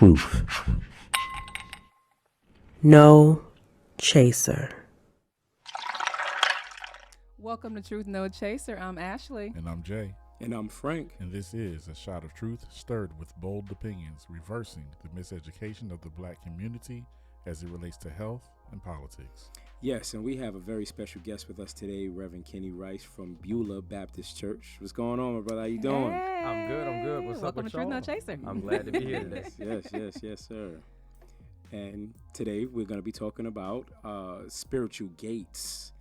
truth. No chaser. Welcome to Truth No Chaser. I'm Ashley. And I'm Jay. And I'm Frank. And this is A Shot of Truth, stirred with bold opinions, reversing the miseducation of the black community as it relates to health and politics. Yes, and we have a very special guest with us today, Reverend Kenny Rice from Beulah Baptist Church. What's going on, my brother? How you doing? Hey. I'm good. What's Welcome up with to y'all? Truth No Chaser. I'm glad to be here today. Yes, sir. And today we're going to be talking about spiritual gates,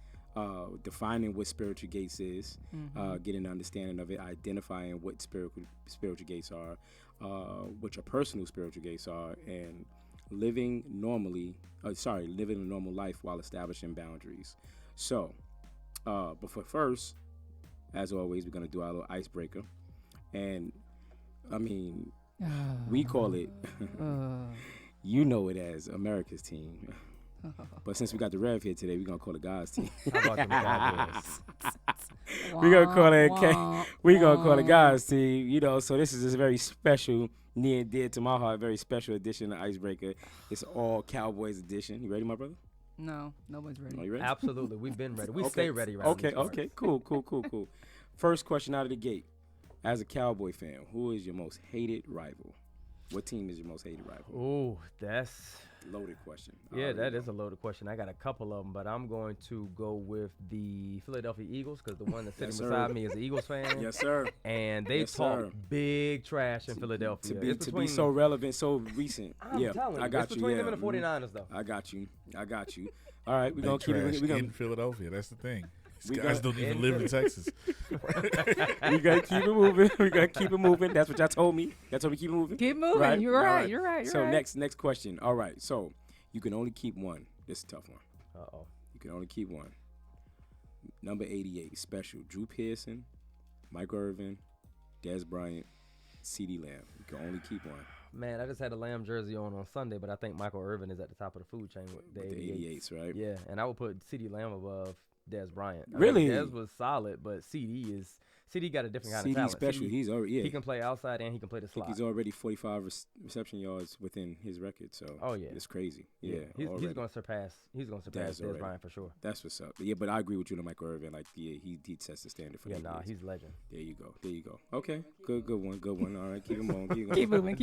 defining what spiritual gates is, getting an understanding of it, identifying what spiritual gates are, what your personal spiritual gates are, and living a normal life while establishing boundaries. So, but first, as always, we're going to do our little icebreaker. And, I mean, we call it, you know it as America's team. But since we got the Rev here today, we're going to call it God's team. How about them Cowboys? We're going to call it God's team, you know. So this is a very special, near and dear to my heart, very special edition of Icebreaker. It's all Cowboys edition. You ready, my brother? No one's ready. Are you ready? Absolutely. We've been ready. We Okay. stay ready right Okay. Cool. First question out of the gate. As a Cowboy fan, who is your most hated rival? What team is your most hated rival? Ooh, that's... Loaded question. Yeah, that is a loaded question. I got a couple of them, but I'm going to go with the Philadelphia Eagles because the one that's sitting beside me is an Eagles fan. Yes, sir. And they talk big trash in Philadelphia. To be so relevant, so recent. I'm telling you. I got it's you. between them and the 49ers, though. I got you. All right, we're going to keep it. In Philadelphia, that's the thing. These guys don't even live in Texas. We got to keep it moving. That's what y'all told me. Y'all told me keep it moving. Keep moving. Right? You're right. You're right. So next question. All right. So you can only keep one. This is a tough one. Uh-oh. You can only keep one. Number 88, special. Drew Pearson, Michael Irvin, Des Bryant, C.D. Lamb. You can only keep one. Man, I just had a Lamb jersey on Sunday, but I think Michael Irvin is at the top of the food chain with the 88s, right? Yeah, and I would put C.D. Lamb above Des Bryant. Really? Des was solid, but CD got a different kind of CD talent. special. He's already he can play outside and he can play the slot. He's already 45 reception yards within his record. So it's crazy. Yeah, he's going to surpass. He's going to surpass Des Bryant for sure. That's what's up. Yeah, but I agree with you on Michael Irvin. Like, he sets the standard for. He's a legend. There you go. Okay, good one. All right, keep him on. Keep moving.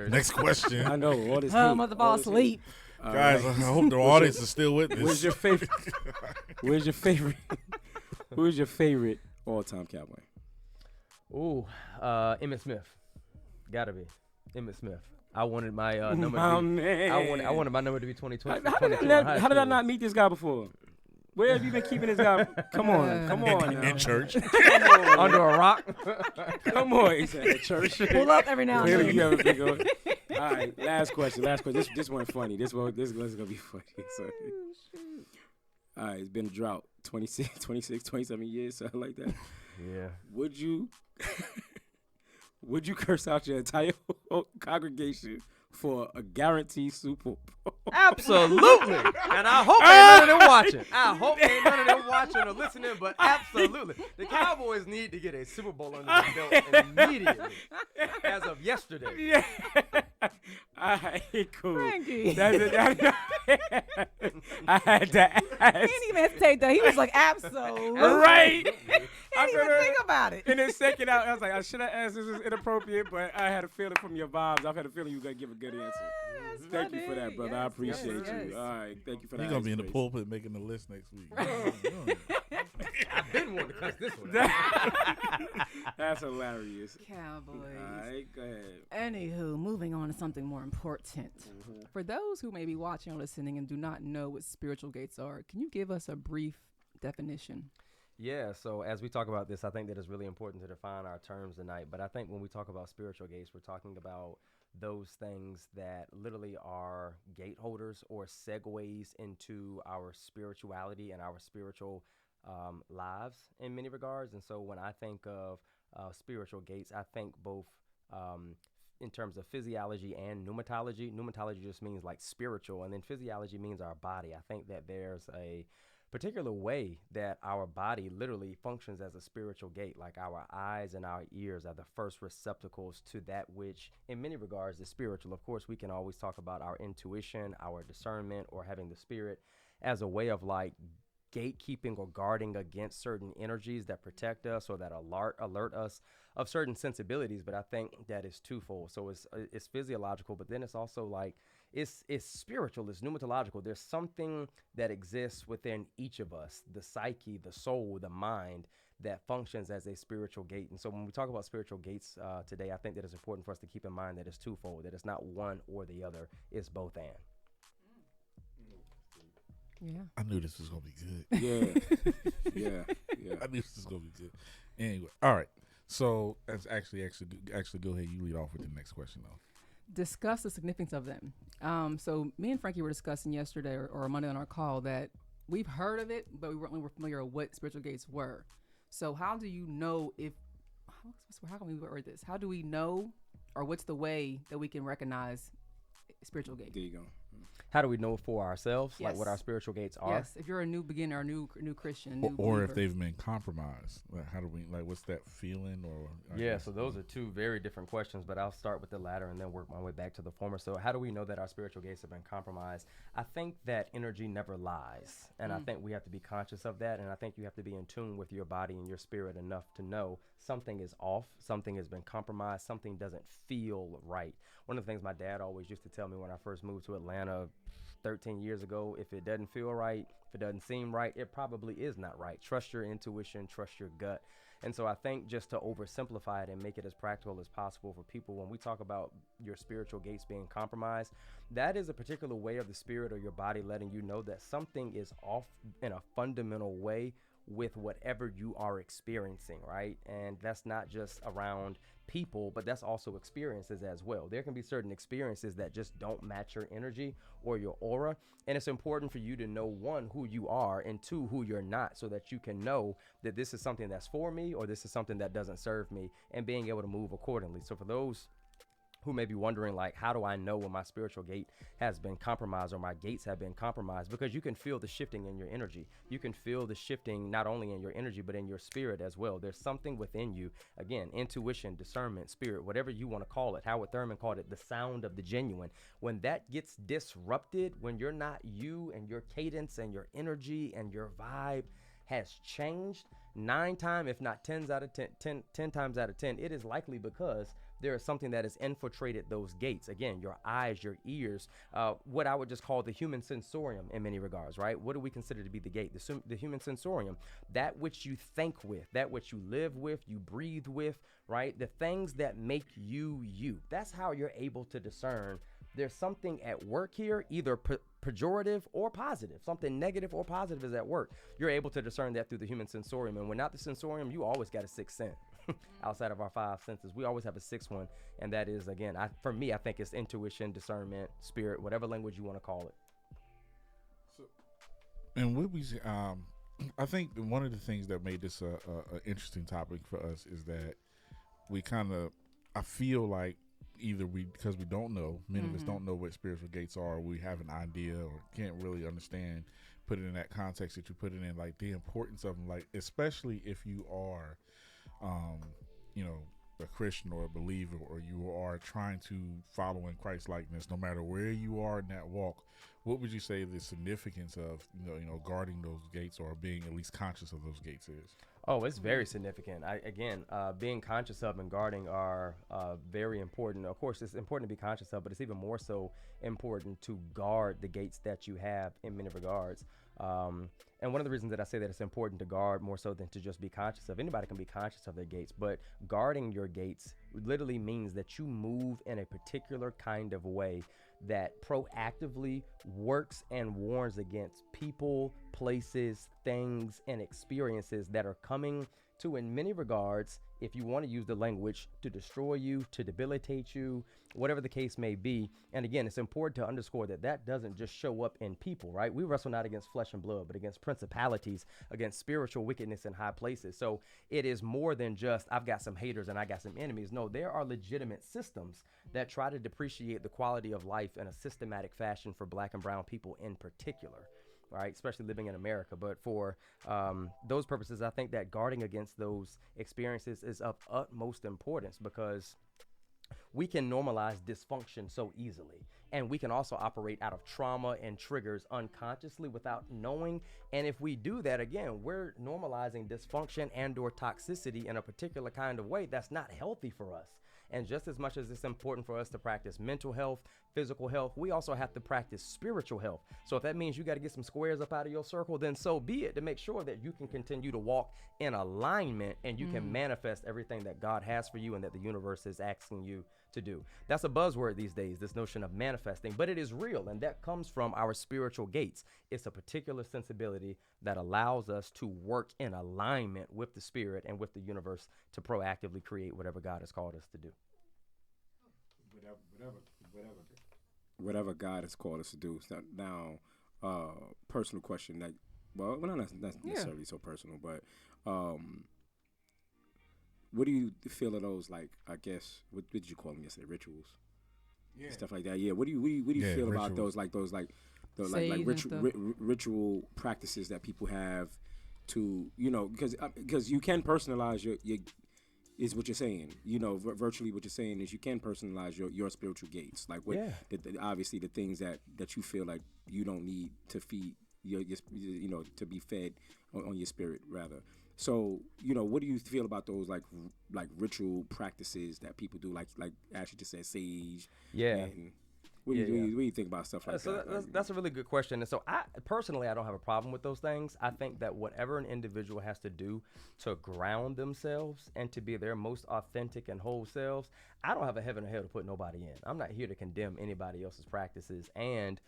Next question. I know all this. I'm about to fall asleep. Guys, I hope the audience is still with us. Where's your favorite? Who's your favorite all-time Cowboy? Ooh, Emmitt Smith. Gotta be Emmitt Smith. I wanted my number. I wanted my number to be 2020. How did I not meet this guy before? Where have you been keeping this guy? Come on. Now. In church. Under a rock. Come on. He's at church. Pull up every now and then. You have a big one. All right, last question. This one's funny. This one's going to be funny. So. All right, it's been a drought. 26, 27 years, something like that. Yeah. Would you curse out your entire congregation for a guaranteed Super Bowl? Absolutely. And I hope ain't none of them watching. I hope ain't none of them watching or listening, but absolutely. The Cowboys need to get a Super Bowl under their belt immediately, as of yesterday. Yeah. All right, cool. Frankie. I had to ask. He didn't even hesitate, though. He was like, absolutely. Right. He didn't even think about it. In a second out, I was like, I should have asked. This is inappropriate, but I had a feeling from your vibes. I've had a feeling you were going to give a good answer. Thank you for that, brother. I appreciate you. All right. Thank you for that. You're going to be in the pulpit making the list next week. I've been wanting to cuss this one. That's hilarious. Cowboys. All right, go ahead. Anywho, moving on to something more important. For those who may be watching or listening and do not know what spiritual gates are, can you give us a brief definition? Yeah, so as we talk about this, I think that it's really important to define our terms tonight. But I think when we talk about spiritual gates, we're talking about those things that literally are gate holders or segues into our spirituality and our spiritual lives in many regards. And so when I think of spiritual gates, I think both in terms of physiology and pneumatology. Pneumatology just means like spiritual, and then physiology means our body. I think that there's a particular way that our body literally functions as a spiritual gate. Like our eyes and our ears are the first receptacles to that which in many regards is spiritual. Of course, we can always talk about our intuition, our discernment, or having the spirit as a way of like gatekeeping or guarding against certain energies that protect us or that alert us of certain sensibilities. But I think that is twofold. So it's physiological, but then it's also like it's spiritual, it's pneumatological. There's something that exists within each of us, the psyche, the soul, the mind, that functions as a spiritual gate. And so when we talk about spiritual gates today, I think that it's important for us to keep in mind that it's twofold, that it's not one or the other, it's both and. Yeah. I knew this was gonna be good. Yeah. I knew this was gonna be good. Anyway, all right. So let's actually go ahead. You lead off with the next question, though. Discuss the significance of them. So me and Frankie were discussing yesterday or Monday on our call that we've heard of it, but we weren't really familiar with what spiritual gates were. So how do you know how can we word this? How do we know, or what's the way that we can recognize spiritual gates? There you go. How do we know for ourselves, Yes. like what our spiritual gates are? Yes, if you're a new beginner, a new Christian, a new Or if believer. they've been compromised. Like, how do we, like, what's that feeling? Or I Yeah, guess, so those are two very different questions, but I'll start with the latter and then work my way back to the former. So how do we know that our spiritual gates have been compromised? I think that energy never lies, and I think we have to be conscious of that, and I think you have to be in tune with your body and your spirit enough to know something is off, something has been compromised, something doesn't feel right. One of the things my dad always used to tell me when I first moved to Atlanta 13 years ago, if it doesn't feel right, if it doesn't seem right, it probably is not right. Trust your intuition, trust your gut. And so I think just to oversimplify it and make it as practical as possible for people, when we talk about your spiritual gates being compromised, that is a particular way of the spirit or your body letting you know that something is off in a fundamental way with whatever you are experiencing, right? And that's not just around people, but that's also experiences as well. There can be certain experiences that just don't match your energy or your aura, and it's important for you to know, one, who you are, and two, who you're not, so that you can know that this is something that's for me or this is something that doesn't serve me, and being able to move accordingly. So for those who may be wondering, like, how do I know when my spiritual gate has been compromised or my gates have been compromised? Because you can feel the shifting in your energy. You can feel the shifting not only in your energy, but in your spirit as well. There's something within you, again, intuition, discernment, spirit, whatever you want to call it. Howard Thurman called it the sound of the genuine. When that gets disrupted, when you're not you and your cadence and your energy and your vibe has changed, 9 times, if not 10 times out of 10, it is likely because there is something that has infiltrated those gates. Again, your eyes, your ears, what I would just call the human sensorium in many regards, right? What do we consider to be the gate? The human sensorium, that which you think with, that which you live with, you breathe with, right? The things that make you, you. That's how you're able to discern there's something at work here, either pejorative or positive. Something negative or positive is at work. You're able to discern that through the human sensorium. And without the sensorium, you always got a sixth sense. Outside of our 5 senses, we always have a sixth one, and that is, again, for me, I think it's intuition, discernment, spirit, whatever language you want to call it. So, and what we, I think one of the things that made this a interesting topic for us is that we kind of, I feel like either because we don't know, many of us don't know what spiritual gates are, we have an idea or can't really understand, put it in that context that you put it in, like the importance of them, like especially if you are a Christian or a believer, or you are trying to follow in Christ likeness, no matter where you are in that walk. What would you say the significance of guarding those gates, or being at least conscious of those gates is? Oh, it's very significant. Being conscious of and guarding are very important. Of course, it's important to be conscious of, but it's even more so important to guard the gates that you have in many regards. And one of the reasons that I say that it's important to guard more so than to just be conscious of, anybody can be conscious of their gates, but guarding your gates literally means that you move in a particular kind of way that proactively works and warns against people, places, things, and experiences that are coming to, in many regards, if you want to use the language, to destroy you, to debilitate you, whatever the case may be. And again, it's important to underscore that that doesn't just show up in people, right? We wrestle not against flesh and blood, but against principalities, against spiritual wickedness in high places. So it is more than just, I've got some haters and I got some enemies. No, there are legitimate systems that try to depreciate the quality of life in a systematic fashion for Black and brown people in particular. right? Especially living in America. But for those purposes, I think that guarding against those experiences is of utmost importance, because we can normalize dysfunction so easily. And we can also operate out of trauma and triggers unconsciously without knowing. And if we do that, again, we're normalizing dysfunction and or toxicity in a particular kind of way that's not healthy for us. And just as much as it's important for us to practice mental health, physical health, we also have to practice spiritual health. So if that means you got to get some squares up out of your circle, then so be it, to make sure that you can continue to walk in alignment and you can manifest everything that God has for you and that the universe is asking you to do. That's a buzzword these days, this notion of manifesting, but it is real, and that comes from our spiritual gates. It's a particular sensibility that allows us to work in alignment with the spirit and with the universe to proactively create whatever God has called us to do. Whatever God has called us to do. So now, personal question. Like, well, not necessarily so personal, but what do you feel of those? Like, I guess, what did you call them yesterday? Rituals, stuff like that. Yeah. What do you feel about those? Like ritual practices that people have to, because you can personalize your is what you're saying. Virtually what you're saying is you can personalize your spiritual gates. Like obviously the things that you feel like you don't need to feed your to be fed on your spirit rather. So, what do you feel about those like ritual practices that people do? Like Ashley just said, sage. Yeah. And what do you think about stuff like that? That's a really good question. And so I personally don't have a problem with those things. I think that whatever an individual has to do to ground themselves and to be their most authentic and whole selves, I don't have a heaven or hell to put nobody in. I'm not here to condemn anybody else's practices. And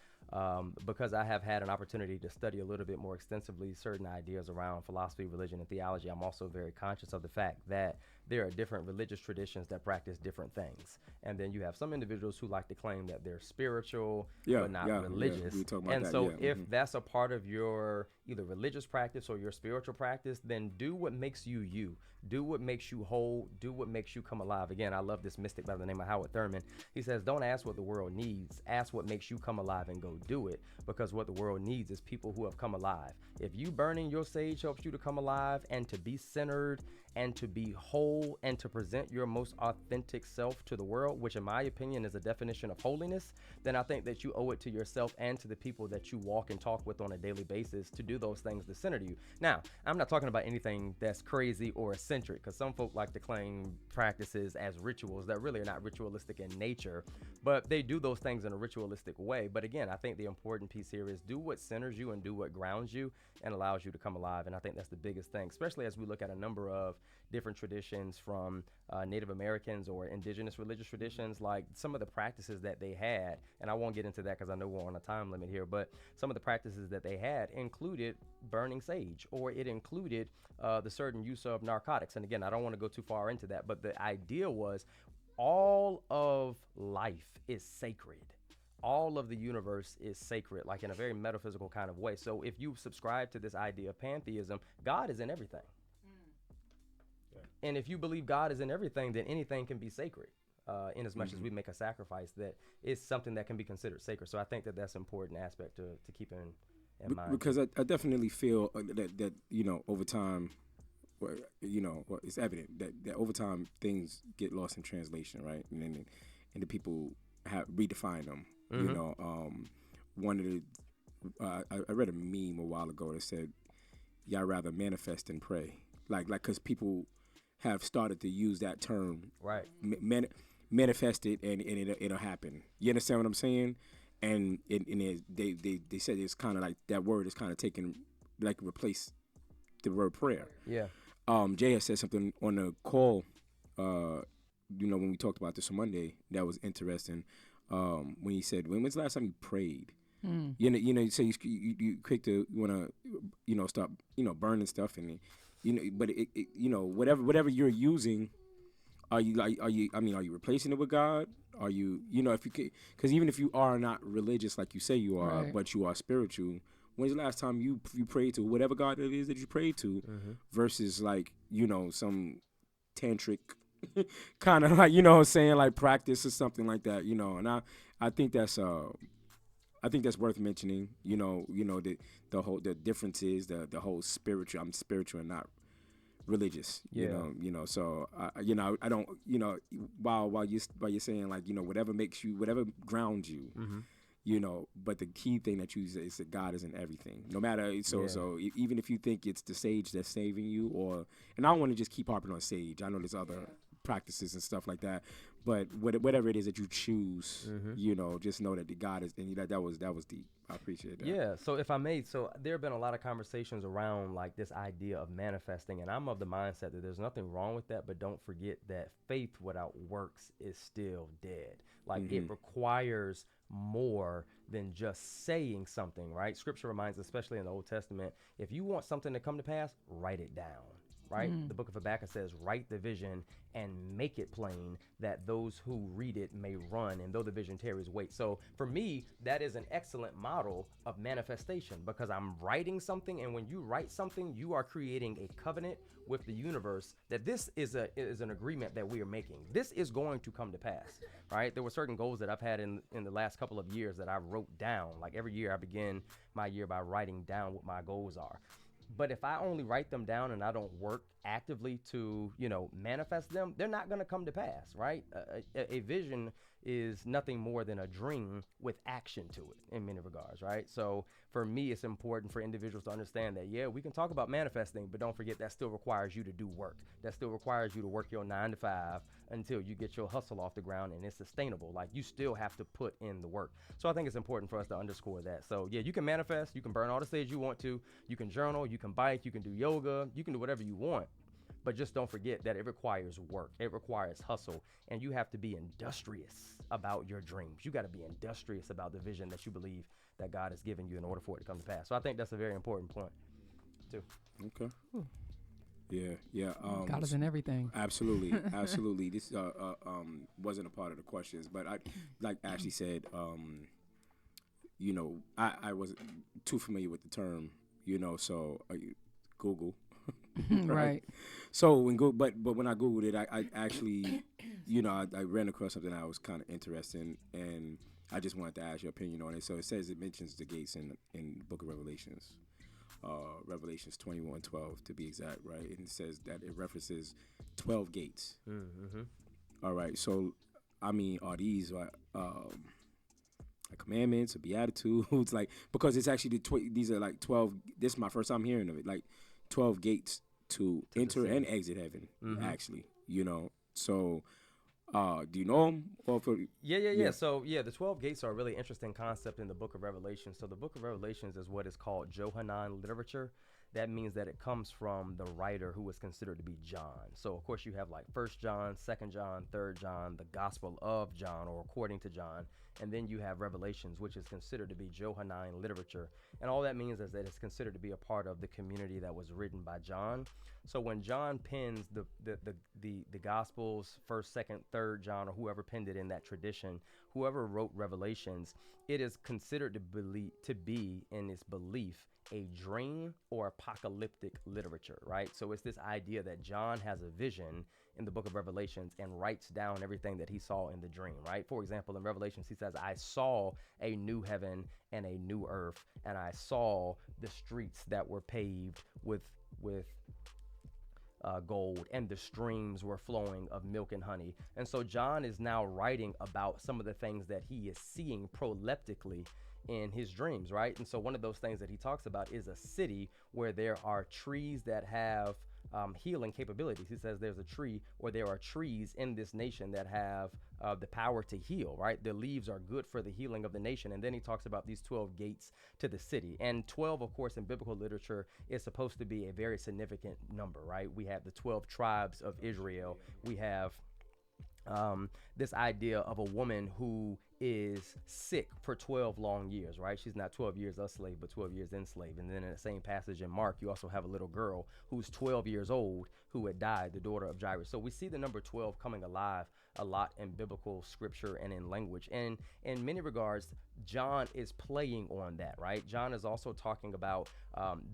because I have had an opportunity to study a little bit more extensively certain ideas around philosophy, religion, and theology, I'm also very conscious of the fact that there are different religious traditions that practice different things. And then you have some individuals who like to claim that they're spiritual but not religious. We talk about and that, so if that's a part of your either religious practice or your spiritual practice, then do what makes you you. Do what makes you whole. Do what makes you come alive. Again, I love this mystic by the name of Howard Thurman. He says, don't ask what the world needs. Ask what makes you come alive and go do it, because what the world needs is people who have come alive. If you burning your sage helps you to come alive and to be centered and to be whole and to present your most authentic self to the world, which in my opinion is a definition of holiness, then I think that you owe it to yourself and to the people that you walk and talk with on a daily basis to do those things that center you. Now, I'm not talking about anything that's crazy or eccentric, because some folk like to claim practices as rituals that really are not ritualistic in nature, but they do those things in a ritualistic way. But again, I think the important piece here is do what centers you and do what grounds you and allows you to come alive. And I think that's the biggest thing, especially as we look at a number of different traditions from Native Americans or indigenous religious traditions, like some of the practices that they had, and I won't get into that because I know we're on a time limit here, but some of the practices that they had included burning sage, or it included the certain use of narcotics. And again, I don't want to go too far into that, but the idea was all of life is sacred. All of the universe is sacred, like in a very metaphysical kind of way. So if you subscribe to this idea of pantheism, God is in everything. And if you believe God is in everything, then anything can be sacred, in as much as we make a sacrifice that is something that can be considered sacred. So I think that that's an important aspect to keep in mind. Because I definitely feel that over time, it's evident that over time things get lost in translation, right? And the people have redefined them. One of the I read a meme a while ago that said, "Y'all rather manifest than pray," like because people have started to use that term, right? Manifest it and it'll happen. You understand what I'm saying? And they said it's kind of like that word is kind of taken, like replace the word prayer. Yeah. Jay has said something on the call, when we talked about this on Monday, that was interesting. When he said, when's the last time you prayed? You say you quick to want to, start, burning stuff and, but whatever you're using, are you replacing it with God? Are you, if you could, because even if you are not religious like you say you are, Right. but you are spiritual, when's the last time you prayed to whatever God it is that you prayed to, versus like, some tantric kind of like, saying like practice or something like that, and I think that's I think that's worth mentioning. The differences, the whole spiritual. I'm spiritual and not religious. Yeah. So I don't. While you're saying like whatever makes you, whatever grounds you. Mm-hmm. But the key thing that you say is that God is in everything, no matter. So Yeah. Even if you think it's the sage that's saving you, and I don't want to just keep harping on sage. I know there's other practices and stuff like that, but whatever it is that you choose, just know that the God is, and that was deep. I appreciate that. Yeah. So if I may, so there have been a lot of conversations around like this idea of manifesting, and I'm of the mindset that there's nothing wrong with that, but don't forget that faith without works is still dead. Like it requires more than just saying something, right? Scripture reminds, especially in the Old Testament, if you want something to come to pass, write it down. Right? The book of Habakkuk says, write the vision and make it plain that those who read it may run, and though the vision tarries, wait. So for me, that is an excellent model of manifestation, because I'm writing something, and when you write something, you are creating a covenant with the universe that this is an agreement that we are making. This is going to come to pass, right? There were certain goals that I've had in the last couple of years that I wrote down. Like every year I begin my year by writing down what my goals are. But if I only write them down and I don't work actively to, manifest them, they're not going to come to pass, right? A vision is nothing more than a dream with action to it in many regards, right? So for me, it's important for individuals to understand that, yeah, we can talk about manifesting, but don't forget that still requires you to do work. That still requires you to work your 9 to 5 until you get your hustle off the ground and it's sustainable. Like you still have to put in the work. So I think it's important for us to underscore that. So yeah, you can manifest, you can burn all the sage you want to, you can journal, you can bike, you can do yoga, you can do whatever you want. But just don't forget that it requires work. It requires hustle. And you have to be industrious about your dreams. You got to be industrious about the vision that you believe that God has given you in order for it to come to pass. So I think that's a very important point, too. Okay. Yeah. God is in everything. Absolutely. This wasn't a part of the questions, but I, like Ashley said, I wasn't too familiar with the term, so Google. Right. So but when I Googled it, I actually, I ran across something I was kind of interested in, and I just wanted to ask your opinion on it. So it mentions the gates in the book of Revelations, Revelations 21:12 to be exact, right? And it says that it references 12 gates. Mm-hmm. All right. So, I mean, are these like commandments or beatitudes? Like, because it's actually these are like 12. This is my first time hearing of it. Like 12 gates to enter and exit heaven, actually, So, do you know them? Yeah. So, the 12 gates are a really interesting concept in the book of Revelation. So, the book of Revelations is what is called Johannine literature. That means that it comes from the writer who was considered to be John. So, of course, you have like 1 John, 2 John, 3 John, the Gospel of John, or according to John. And then you have Revelations, which is considered to be Johannine literature. And all that means is that it's considered to be a part of the community that was written by John. So when John pens the Gospels, 1st, 2nd, 3rd John, or whoever penned it in that tradition, whoever wrote Revelations, it is considered to be in its belief a dream or apocalyptic literature, right? So it's this idea that John has a vision in the book of Revelations and writes down everything that he saw in the dream, right? For example, in Revelations, he says, I saw a new heaven and a new earth, and I saw the streets that were paved with gold, and the streams were flowing of milk and honey. And so John is now writing about some of the things that he is seeing proleptically in his dreams, right? And so one of those things that he talks about is a city where there are trees that have healing capabilities. He says there's a tree, or there are trees in this nation that have the power to heal, right? The leaves are good for the healing of the nation. And then he talks about these 12 gates to the city. And 12, of course, in biblical literature is supposed to be a very significant number, right? We have the 12 tribes of Israel. We have this idea of a woman who is sick for 12 long years, right? She's not 12 years a slave, but 12 years enslaved. And then in the same passage in Mark, you also have a little girl who's 12 years old who had died, the daughter of Jairus. So we see the number 12 coming alive a lot in biblical scripture and in language. And in many regards, John is playing on that, right? John is also talking about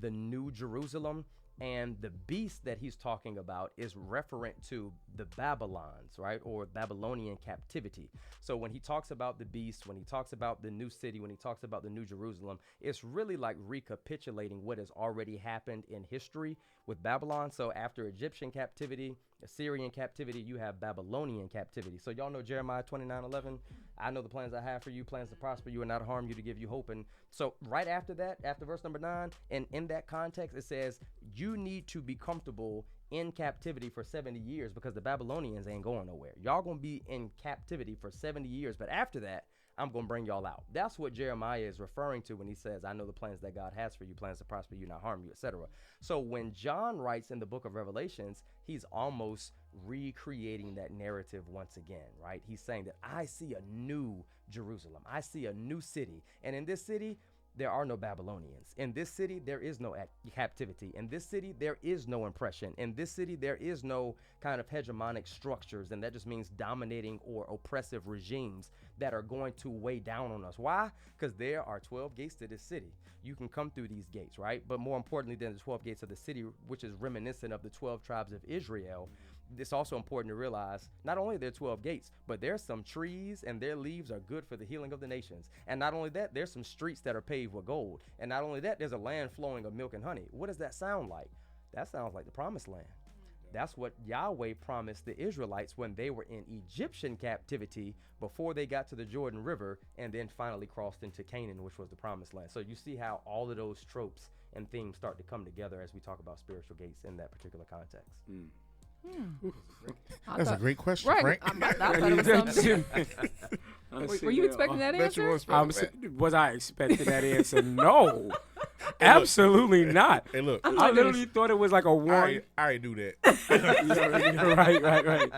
the new Jerusalem And the beast that he's talking about is referent to the Babylons, right? Or Babylonian captivity. So when he talks about the beast, when he talks about the new city, when he talks about the new Jerusalem, it's really like recapitulating what has already happened in history with Babylon. So after Egyptian captivity, Assyrian captivity, you have Babylonian captivity. So y'all know Jeremiah 29:11. I know the plans I have for you, plans to prosper you and not harm you, to give you hope. And so right after that, after verse number 9, and in that context, it says you need to be comfortable in captivity for 70 years because the Babylonians ain't going nowhere. Y'all gonna be in captivity for 70 years, but after that, I'm going to bring y'all out. That's what Jeremiah is referring to when he says, I know the plans that God has for you, plans to prosper you, not harm you, etc. So when John writes in the book of Revelations, he's almost recreating that narrative once again, right? He's saying that I see a new Jerusalem. I see a new city. And in this city, there are no Babylonians. In this city, there is no captivity. In this city, there is no oppression. In this city, there is no kind of hegemonic structures, and that just means dominating or oppressive regimes that are going to weigh down on us. Why? Because there are 12 gates to this city. You can come through these gates, right? But more importantly than the 12 gates of the city, which is reminiscent of the 12 tribes of Israel, it's also important to realize not only are there 12 gates, but there's some trees and their leaves are good for the healing of the nations. And not only that, there's some streets that are paved with gold. And not only that, there's a land flowing of milk and honey. What does that sound like? That sounds like the promised land. That's what Yahweh promised the Israelites when they were in Egyptian captivity before they got to the Jordan River and then finally crossed into Canaan, which was the promised land. So you see how all of those tropes and themes start to come together as we talk about spiritual gates in that particular context. That's a great question, right. Frank. I thought it was something. Were you expecting that answer? Was I expecting that answer? No. Absolutely not. Hey, look. I literally thought it was like a one. I already knew that. Right.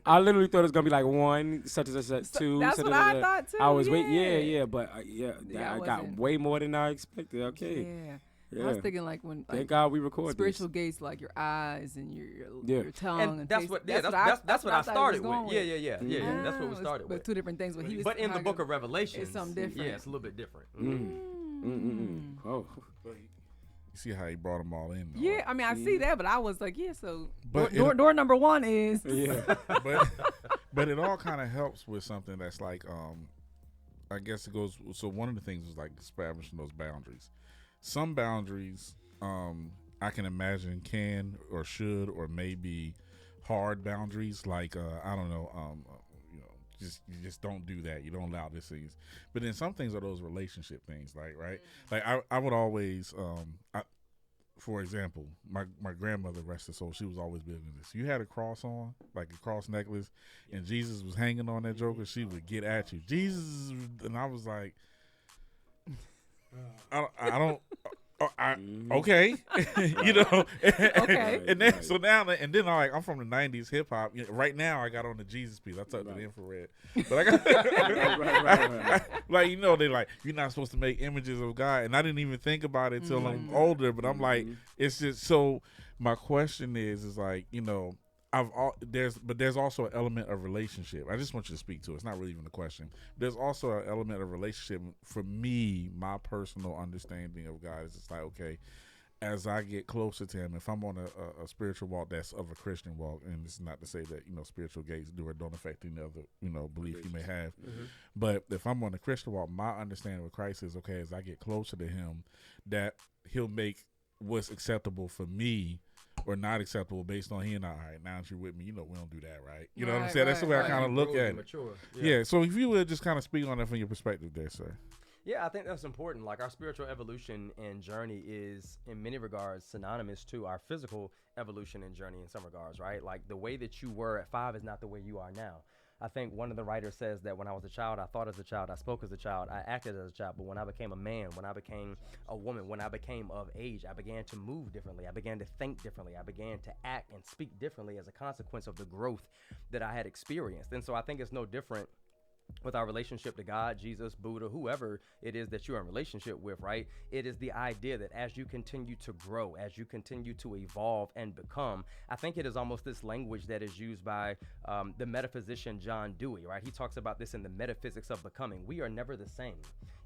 I literally thought it was going to be like one, such as such, two. That's such what as I such. thought too. I was yeah. waiting. But I got wasn't. way more than I expected. Okay. Yeah. Yeah. I was thinking like when Thank God we recorded spiritual gates, like your eyes and your tongue And that's taste. what that's what I started with. Yeah. That's what we started But with. two different things. But in the book of Revelation, it's something different. Yeah, it's a little bit different. Oh. You see how he brought them all in, though, Yeah, right? I mean, I see that, but I was like, yeah, so But door number one is. Yeah. but it all kind of helps with something that's like, I guess it goes. So one of the things was like establishing those boundaries. Some boundaries, I can imagine can or should or maybe hard boundaries. Like I don't know, you just don't do that. You don't allow these things. But then some things are those relationship things, like right. Like I would always, for example, my grandmother, rest her soul, she was always big in this. You had a cross on, like a cross necklace, and Jesus was hanging on that joker. She would get at you, Jesus, and I was like, I don't. Okay, Okay. and then so now and then I'm from the '90s hip hop. Right now I got on the Jesus piece. I took the infrared, but I got like they like you're not supposed to make images of God, and I didn't even think about it till I'm older. But I'm like, it's just so. My question is like there's also an element of relationship. I just want you to speak to it. It's not really even a question. There's also an element of relationship for me. My personal understanding of God is just like, okay, as I get closer to Him, if I'm on a spiritual walk that's of a Christian walk, and it's not to say that spiritual gates do or don't affect any other belief you may have, but if I'm on a Christian walk, my understanding of Christ is okay. As I get closer to Him, that He'll make what's acceptable for me or not acceptable based on He and I. All right, now that you're with me, we don't do that, right? You know what I'm saying? That's the way I kind of look at it. Mature. Yeah. So if you would just kind of speak on that from your perspective there, sir. Yeah, I think that's important. Like our spiritual evolution and journey is in many regards synonymous to our physical evolution and journey in some regards, right? Like the way that you were at 5 is not the way you are now. I think one of the writers says that when I was a child, I thought as a child, I spoke as a child, I acted as a child. But when I became a man, when I became a woman, when I became of age, I began to move differently. I began to think differently. I began to act and speak differently as a consequence of the growth that I had experienced. And so I think it's no different with our relationship to God, Jesus, Buddha, whoever it is that you're in relationship with, right? It is the idea that as you continue to grow, as you continue to evolve and become, I think it is almost this language that is used by the metaphysician John Dewey, right? He talks about this in the metaphysics of becoming. We are never the same.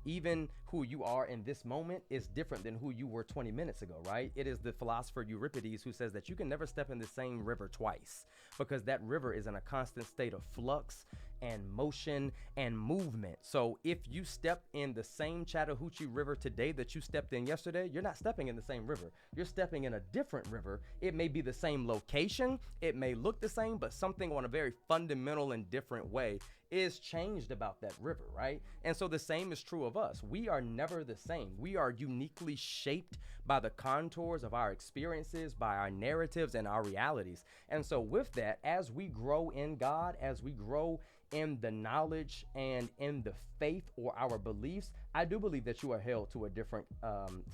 even who you are in this moment is different than who you were 20 minutes ago, right? It is the philosopher Euripides who says that you can never step in the same river twice, because that river is in a constant state of flux and motion and movement. So if you step in the same Chattahoochee River today that you stepped in yesterday, you're not stepping in the same river. You're stepping in a different river. It may be the same location, it may look the same, but something on a very fundamental and different way is changed about that river, right? And so the same is true of us. We are never the same. We are uniquely shaped by the contours of our experiences, by our narratives and our realities. And so with that, as we grow in God, as we grow in the knowledge and in the faith or our beliefs, I do believe that you are held to a different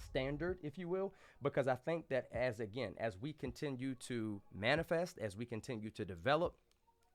standard, if you will, because I think that as we continue to manifest, as we continue to develop,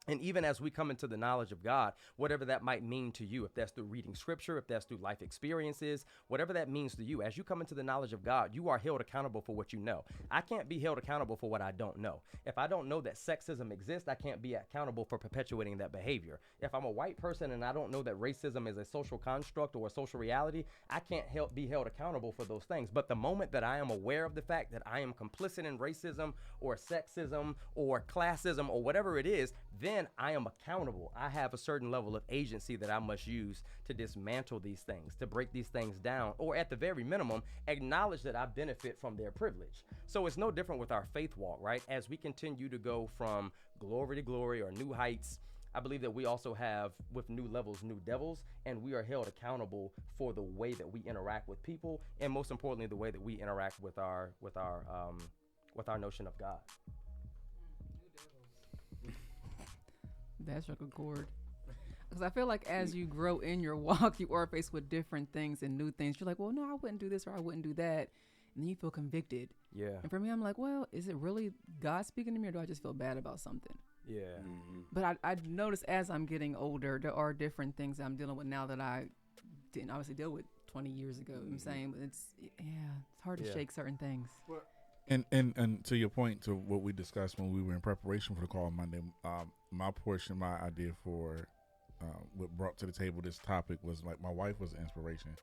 and even as we come into the knowledge of God, whatever that might mean to you, if that's through reading scripture, if that's through life experiences, whatever that means to you, as you come into the knowledge of God, you are held accountable for what you know. I can't be held accountable for what I don't know. If I don't know that sexism exists, I can't be accountable for perpetuating that behavior. If I'm a white person and I don't know that racism is a social construct or a social reality, I can't be held accountable for those things. But the moment that I am aware of the fact that I am complicit in racism or sexism or classism or whatever it is, then I am accountable. I have a certain level of agency that I must use to dismantle these things, to break these things down, or at the very minimum, acknowledge that I benefit from their privilege. So it's no different with our faith walk, right? As we continue to go from glory to glory or new heights, I believe that we also have, with new levels, new devils, and we are held accountable for the way that we interact with people, and most importantly, the way that we interact with our notion of God. That struck a chord. Because I feel like as you grow in your walk, you are faced with different things and new things. You're like, well, no, I wouldn't do this or I wouldn't do that. And then you feel convicted. Yeah. And for me, I'm like, well, is it really God speaking to me or do I just feel bad about something? Yeah. Mm-hmm. But I've noticed as I'm getting older, there are different things I'm dealing with now that I didn't obviously deal with 20 years ago. You know what I'm saying? But it's hard to shake certain things. And to your point, to what we discussed when we were in preparation for the call on Monday, my idea for what brought to the table this topic was like my wife was an inspiration.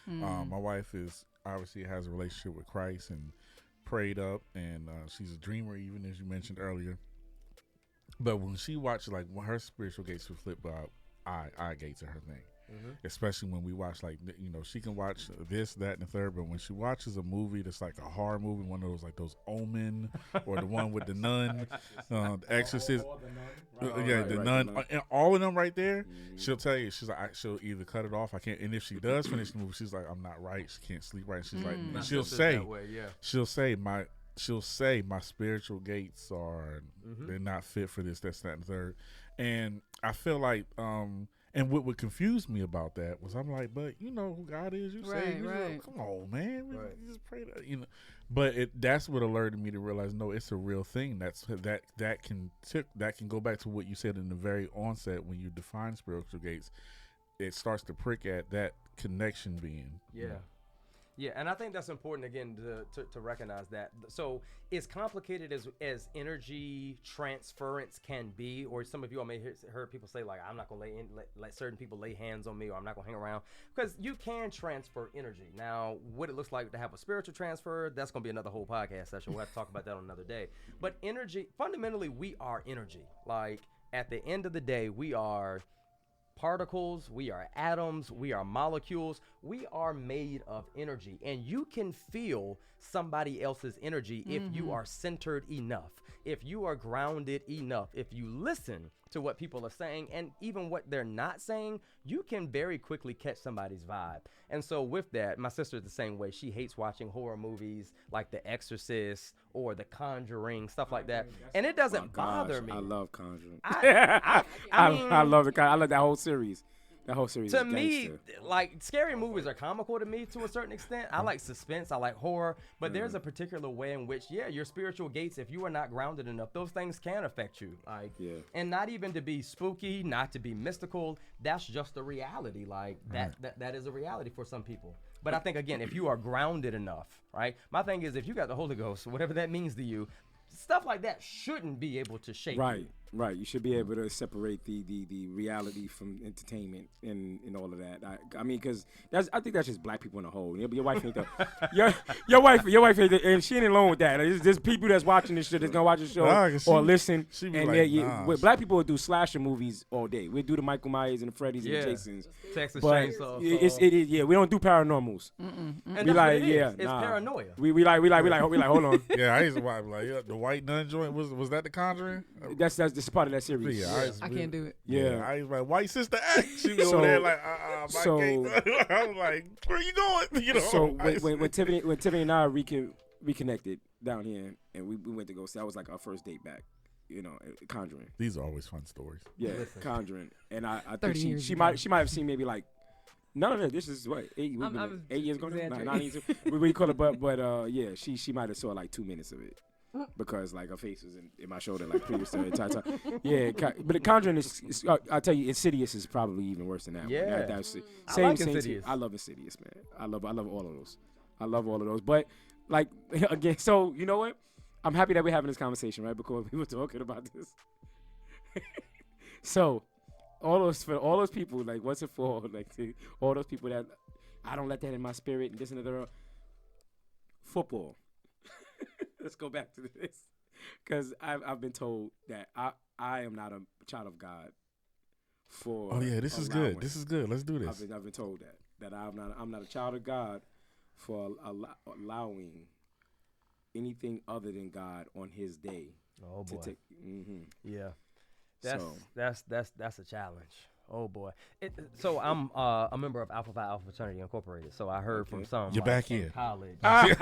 My wife obviously has a relationship with Christ and prayed up, and she's a dreamer, even as you mentioned earlier. But when she watched, like, when her spiritual gates were flipped up, eye gates are her thing. Mm-hmm. Especially when we watch, like, she can watch this, that, and the third, but when she watches a movie that's like a horror movie, one of those, like those Omen, or the one with the nun, the Exorcist, the nun, and all of them right there, she'll tell you, she's like, she'll either cut it off, I can't, and if she does finish the movie, she's like, I'm not right, she can't sleep right, and she's like, and she'll say my spiritual gates are, they're not fit for this, that's, that, and the third, and I feel like, and what would confuse me about that was I'm like, but you know who God is. You say, right. Come on, man. We just pray that, But that's what alerted me to realize, no, it's a real thing. That can go back to what you said in the very onset when you define spiritual gates. It starts to prick at that connection being. Yeah. Yeah, and I think that's important, again, to recognize that. So as complicated as energy transference can be, or some of you all may heard people say, like, I'm not going to let certain people lay hands on me, or I'm not going to hang around, because you can transfer energy. Now, what it looks like to have a spiritual transfer, that's going to be another whole podcast session. We'll have to talk about that on another day. But energy, fundamentally, we are energy. Like, at the end of the day, we are particles, we are atoms, we are molecules, we are made of energy, and you can feel somebody else's energy if you are centered enough, if you are grounded enough, if you listen to what people are saying and even what they're not saying, you can very quickly catch somebody's vibe. And so with that, my sister's the same way. She hates watching horror movies like The Exorcist or The Conjuring, stuff like that. And it doesn't bother me. I love Conjuring. I mean, I love I love that whole series. That whole series to is me, gangster. like, scary movies are comical to me to a certain extent. I like suspense, I like horror, but there's a particular way in which, your spiritual gates, if you are not grounded enough, those things can affect you. Like, and not even to be spooky, not to be mystical, that's just a reality. Like, that is a reality for some people. But I think, again, if you are grounded enough, right? My thing is, if you got the Holy Ghost, whatever that means to you, stuff like that shouldn't be able to shake you. Right, you should be able to separate the reality from entertainment and all of that. I mean, because I think that's just black people in a whole. Your wife ain't the your wife ain't the, and she ain't alone with that. There's people that's watching this shit that's gonna watch the show or listen. She be and like, with black people will do slasher movies all day. We do the Michael Myers and the Freddys and the Jasons. Texas But Chainsaw. we don't do paranormals. And We that's like, what it is. yeah, It's nah. paranoia. We like hold on. Yeah, I used to watch like the white nun joint. Was that the Conjuring? That's this part of that series. Yeah, I can't do it. Yeah. I was like, white sister act. She was So- over there like, I was like, where you going? You know. So when Tiffany and I reconnected down here, and we went to go see, that was like our first date back. You know, Conjuring. These are always fun stories. Yeah, Conjuring. And I 30 think years she ago. might have seen maybe like none of it. This is what 8 years ago. Nah, 9 years. We call it, but yeah, she might have saw like 2 minutes of it. Because like her face was in my shoulder like previous to the entire time. Yeah, but the Conjuring is I'll tell you, Insidious is probably even worse than that. Yeah. One. That's it. I like Same Insidious. I love Insidious, man. I love all of those. I love all of those. But like again, so you know what? I'm happy that we're having this conversation, right? Because we were talking about this. So all those people, like what's it for? Like all those people that I don't let that in my spirit and this and that. Football. Let's go back to this, because I've been told that I am not a child of God. For Oh yeah, this is good. This is good. Let's do this. I've been told that I'm not a child of God for allowing anything other than God on His day. Oh boy. Mm-hmm. Yeah. So- That's a challenge. Oh boy. So I'm a member of Alpha Phi Alpha Fraternity Incorporated. So I heard from some. You're back in. college. The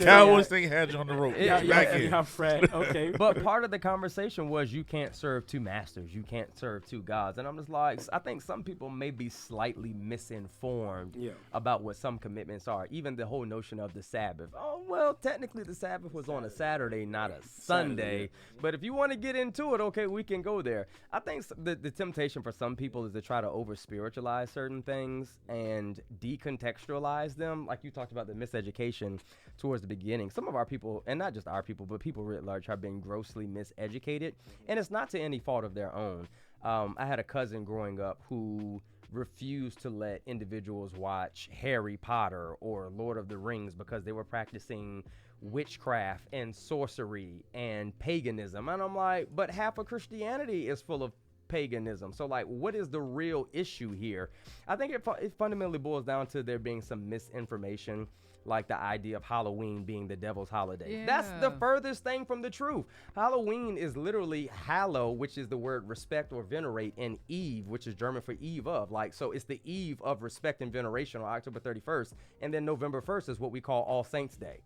Cowboys thing had you on the rope. Yeah, You're back in. Yeah, Fred. Okay. But part of the conversation was you can't serve two masters. You can't serve two gods. And I'm just like, I think some people may be slightly misinformed Yeah. about what some commitments are. Even the whole notion of the Sabbath. Oh, well, technically the Sabbath was on a Saturday, not a Sunday. yeah. But if you want to get into it, okay, we can go there. I think the temptation for some people is to try to over-spiritualize certain things and decontextualize them. Like you talked about the miseducation towards the beginning. Some of our people, and not just our people, but people writ large, have been grossly miseducated. And it's not to any fault of their own. I had a cousin growing up who refused to let individuals watch Harry Potter or Lord of the Rings because they were practicing witchcraft and sorcery and paganism. And I'm like, but half of Christianity is full of paganism. So like, what is the real issue here? I think it fundamentally boils down to there being some misinformation, like the idea of Halloween being the devil's holiday. Yeah. That's the furthest thing from the truth. Halloween is literally hallow, which is the word respect or venerate, and Eve, which is German for eve of. Like, so it's the eve of respect and veneration on October 31st. And then November 1st is what we call All Saints Day.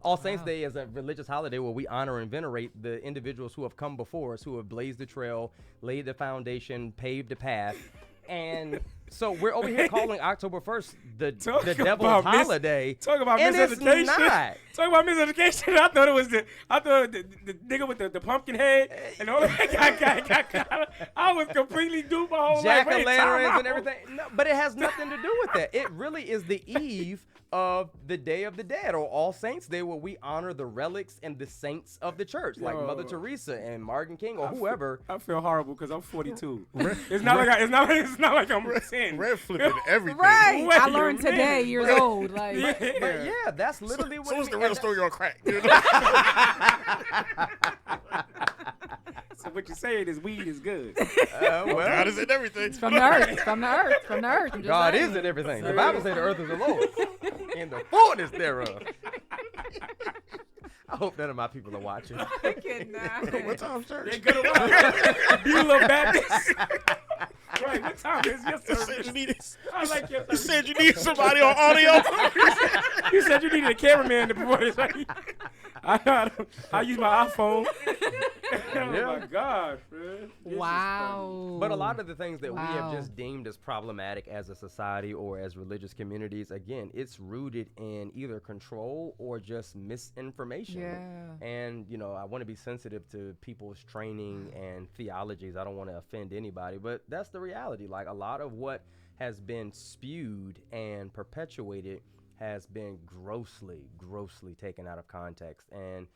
All Saints Day is a religious holiday where we honor and venerate the individuals who have come before us, who have blazed the trail, laid the foundation, paved the path. And so we're over here calling October 1st the devil's holiday. Talk about and it's miseducation. not. Talk about miseducation. I thought it was the nigga with the pumpkin head and all that. I was completely duped my whole life. Jack-o'-lanterns and everything. No, but it has nothing to do with that. It really is the eve of the Day of the Dead, or All Saints Day, where we honor the relics and the saints of the church, like Mother Teresa and Martin King or whoever. I feel horrible because I'm 42. It's not like I'm 10. Red flipping everything. Right. Wait I a learned minute. today, years old. Like, But yeah, that's literally what So it what's the means. real And story on crack? You know? So what you're saying is weed is good. well, God is in everything. from the earth, from the earth, from the earth. I'm just God saying. is in everything. The Bible says the earth is the Lord and the fullness thereof. I hope none of my people are watching. I cannot. What time church? They good around. You little Baptist. Right, what time is your You said service? you needed. I like your You said you need somebody on audio. You said you needed a cameraman to promote this. Right? I use my iPhone. Oh my God, man. This is Wow. But a lot of the things that we have Wow. just deemed as problematic as a society or as religious communities, again, it's rooted in either control or just misinformation. Yeah. And, you know, I want to be sensitive to people's training and theologies. I don't want to offend anybody, but that's the reality. Like, a lot of what has been spewed and perpetuated has been grossly taken out of context. And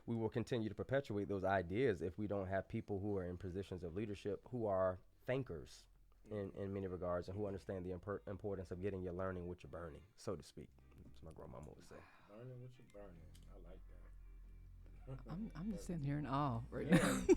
we will continue to perpetuate those ideas if we don't have people who are in positions of leadership who are thinkers in many regards and who understand the importance of getting your learning what you're burning, so to speak. That's what my grandmama would say. Burning what you're burning. I like that. I'm just sitting here in awe right Yeah. now.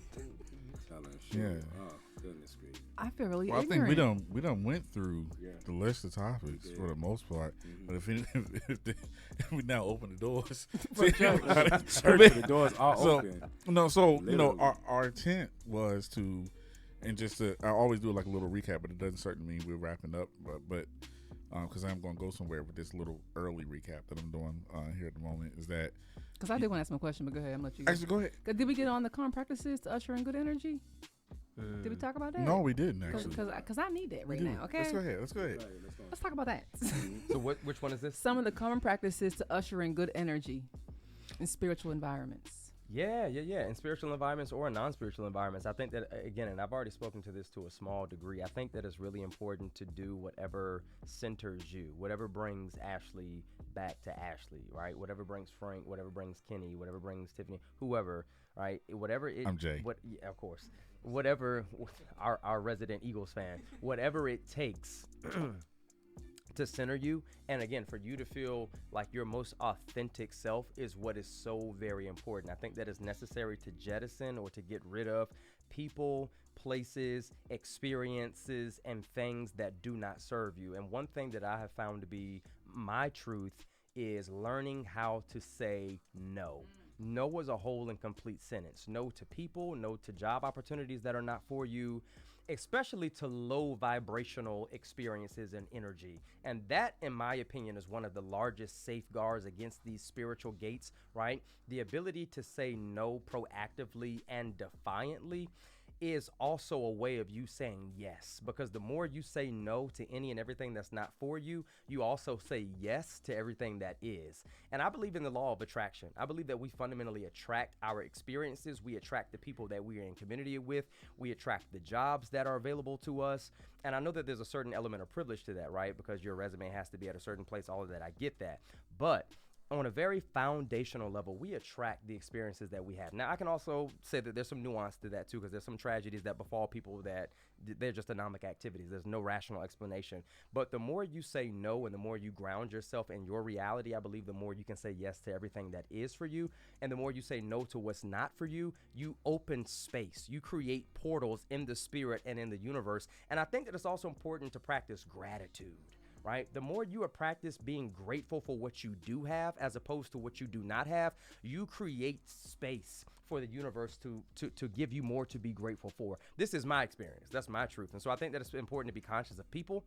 Telling Yeah. Oh, goodness gracious. I feel really Well, I ignorant. think we done went through Yeah. the list of topics We for the did. most part. Mhm. But if we now open the doors, For to sure. everybody- Church, the doors are So, open. No, so Literally. our intent was to, and just to, I always do like a little recap, but it doesn't certainly mean we're wrapping up. But because I'm going to go somewhere with this little early recap that I'm doing here at the moment, is that Because I did want to ask my question, but go ahead. I'm going to let you. actually go ahead. Did we get on the common practices to usher in good energy? Did we talk about that? No, we didn't actually. Because I need that We right do. now. Okay. Let's go ahead. Let's go ahead. Right, let's go. Let's talk about that. So which one is this? Some of the common practices to usher in good energy in spiritual environments. Yeah. In spiritual environments or non-spiritual environments, I think that, again, and I've already spoken to this to a small degree, I think that it's really important to do whatever centers you, whatever brings Ashley back to Ashley, right? Whatever brings Frank, whatever brings Kenny, whatever brings Tiffany, whoever, right? Whatever it. I'm Jay. Yeah, of course. Whatever, our resident Eagles fan, whatever it takes to center you, and again, for you to feel like your most authentic self is what is so very important. I think that is necessary to jettison or to get rid of people, places, experiences, and things that do not serve you. And one thing that I have found to be my truth is learning how to say no. No is a whole and complete sentence. No to people, no to job opportunities that are not for you, especially to low vibrational experiences and energy. And that, in my opinion, is one of the largest safeguards against these spiritual gates, right? The ability to say no proactively and defiantly is also a way of you saying yes, because the more you say no to any and everything that's not for you, you also say yes to everything that is. And I believe in the law of attraction. I believe that we fundamentally attract our experiences. We attract the people that we are in community with. We attract the jobs that are available to us. And I know that there's a certain element of privilege to that, right? Because your resume has to be at a certain place, all of that. I get that. But on a very foundational level, we attract the experiences that we have. Now, I can also say that there's some nuance to that too, because there's some tragedies that befall people that they're just anomic activities. There's no rational explanation. But the more you say no and the more you ground yourself in your reality, I believe the more you can say yes to everything that is for you. And the more you say no to what's not for you, you open space. You create portals in the spirit and in the universe. And I think that it's also important to practice gratitude. Right? The more you practice being grateful for what you do have as opposed to what you do not have, you create space for the universe to give you more to be grateful for. This is my experience. That's my truth. And so I think that it's important to be conscious of people.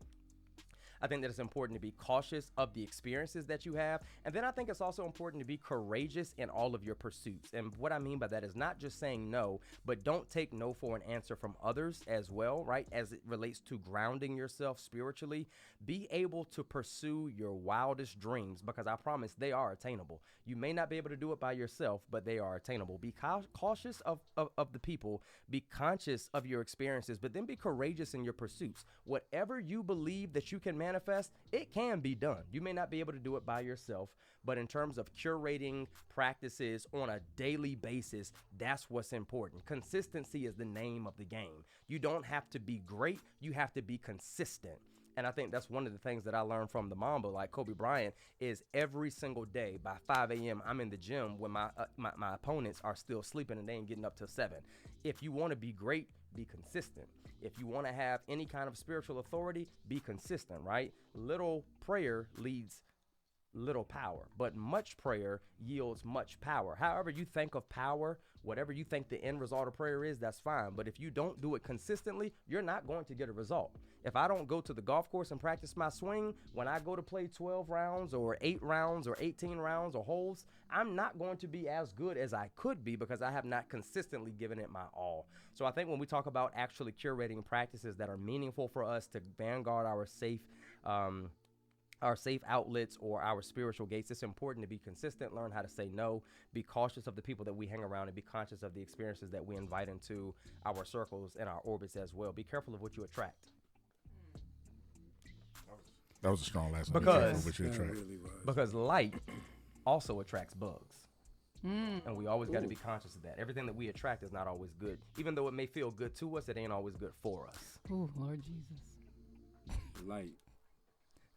I think that it's important to be cautious of the experiences that you have. And then I think it's also important to be courageous in all of your pursuits. And what I mean by that is not just saying no, but don't take no for an answer from others as well, right? As it relates to grounding yourself spiritually, be able to pursue your wildest dreams, because I promise they are attainable. You may not be able to do it by yourself, but they are attainable. Be cautious of the people, be conscious of your experiences, but then be courageous in your pursuits. Whatever you believe that you can manifest, it can be done. You may not be able to do it by yourself, but in terms of curating practices on a daily basis, that's what's important. Consistency is the name of the game. You don't have to be great, you have to be consistent. And I think that's one of the things that I learned from the Mamba, like Kobe Bryant, is every single day by 5 a.m. I'm in the gym when my opponents are still sleeping and they ain't getting up till 7. If you want to be great, be consistent. If you want to have any kind of spiritual authority, be consistent, right? Little prayer leads little power, but much prayer yields much power. However you think of power, whatever you think the end result of prayer is, that's fine. But if you don't do it consistently, you're not going to get a result. If I don't go to the golf course and practice my swing, when I go to play 12 rounds or 8 rounds or 18 rounds or holes, I'm not going to be as good as I could be because I have not consistently given it my all. So I think when we talk about actually curating practices that are meaningful for us to vanguard our safe outlets or our spiritual gates, it's important to be consistent, learn how to say no, be cautious of the people that we hang around, and be conscious of the experiences that we invite into our circles and our orbits as well. Be careful of what you attract. That was a strong last one. Because- What you attract. Really was. Because light also attracts bugs. And we always got to be conscious of that. Everything that we attract is not always good. Even though it may feel good to us, it ain't always good for us. Oh, Lord Jesus. Light.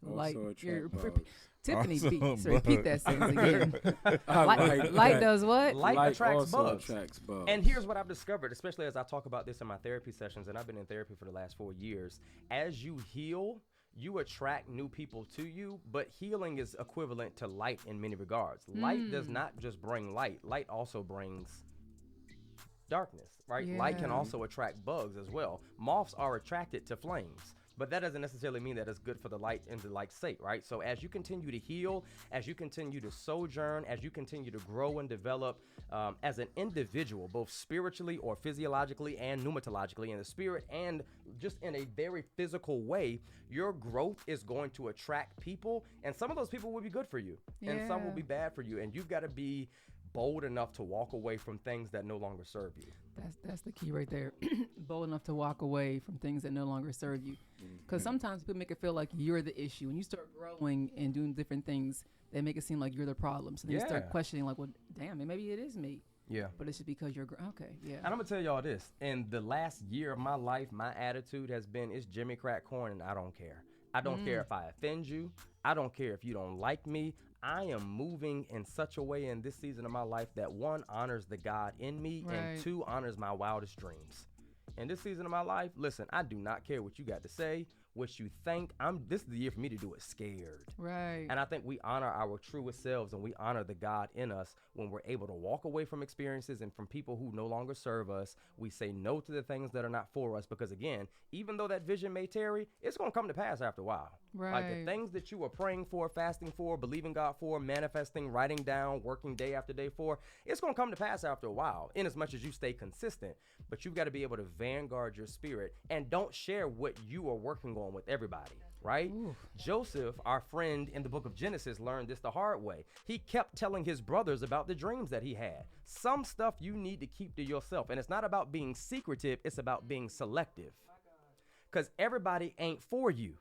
Light. Also You're- attract bugs. Tiffany Also beats. Repeat that sentence again. I Light, like light that. does what? Light attracts also bugs. attracts bugs. And here's what I've discovered, especially as I talk about this in my therapy sessions, and I've been in therapy for the last 4 years. As you heal, you attract new people to you, but healing is equivalent to light in many regards. Light does not just bring light. Light also brings darkness, right? Light can Yeah. also attract bugs as well. Moths are attracted to flames. But that doesn't necessarily mean that it's good for the light and the light's sake, right? So as you continue to heal, as you continue to sojourn, as you continue to grow and develop as an individual, both spiritually or physiologically and pneumatologically in the spirit and just in a very physical way, your growth is going to attract people. And some of those people will be good for you and some will Yeah. be bad for you. And you've got to be bold enough to walk away from things that no longer serve you. That's the key right there. Bold enough to walk away from things that no longer serve you. Because sometimes people make it feel like you're the issue. When you start growing and doing different things, they make it seem like you're the problem. So then you start Yeah. questioning, like, well, damn, maybe it is me. Yeah. But it's just because you're okay. Yeah. And I'm gonna tell y'all this: in the last year of my life, my attitude has been it's Jimmy Crack Corn, and I don't care. I don't care if I offend you. I don't care if you don't like me. I am moving in such a way in this season of my life that one, honors the God in me, Right. and two, honors my wildest dreams. In this season of my life, listen, I do not care what you got to say, what you think. This is the year for me to do it scared. Right. And I think we honor our truest selves and we honor the God in us when we're able to walk away from experiences and from people who no longer serve us. We say no to the things that are not for us because, again, even though that vision may tarry, it's going to come to pass after a while. Like the Right. things that you were praying for, fasting for, believing God for, manifesting, writing down, working day after day for, it's going to come to pass after a while, in as much as you stay consistent. But you've got to be able to vanguard your spirit and don't share what you are working on with everybody, right? Joseph, our friend in the book of Genesis, learned this the hard way. He kept telling his brothers about the dreams that he had. Some stuff you need to keep to yourself. And it's not about being secretive, it's about being selective. Because everybody ain't for you.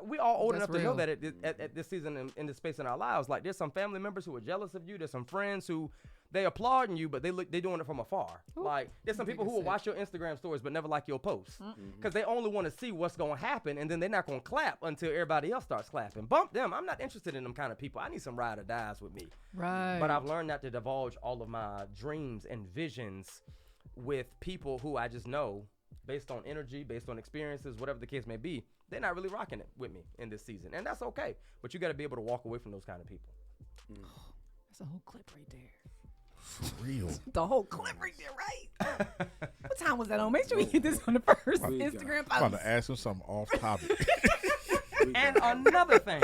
We all old That's enough to know real. that at this season in this space in our lives, like there's some family members who are jealous of you. There's some friends who they applauding you, but they doing it from afar. Like there's some people who will watch your Instagram stories but never like your posts because they only want to see what's going to happen, and then they're not going to clap until everybody else starts clapping. Bump them. I'm not interested in them kind of people. I need some ride or dies with me. Right. But I've learned not to divulge all of my dreams and visions with people who I just know, based on energy, based on experiences, whatever the case may be, they're not really rocking it with me in this season. And that's okay. But you got to be able to walk away from those kind of people. That's a whole clip right there. For real. The whole clip right there, right? What time was that on? Make sure we get this on the first We got- Instagram I'm about post. to ask him something off topic. And another thing,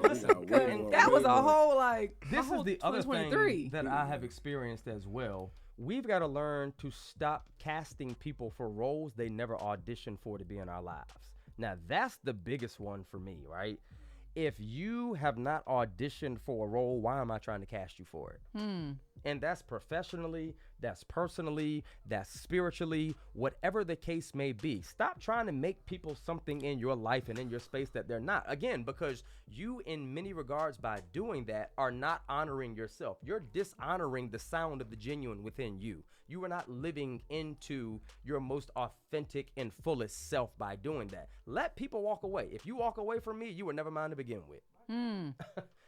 listen, That was a whole like. this a whole is the other 2023. thing that I have experienced as well. We've got to learn to stop casting people for roles they never auditioned for to be in our lives. Now, that's the biggest one for me, right? If you have not auditioned for a role, why am I trying to cast you for it? And that's professionally, that's personally, that's spiritually, whatever the case may be. Stop trying to make people something in your life and in your space that they're not. Again, because you, in many regards, by doing that, are not honoring yourself. You're dishonoring the sound of the genuine within you. You are not living into your most authentic and fullest self by doing that. Let people walk away. If you walk away from me, you were never mine to begin with.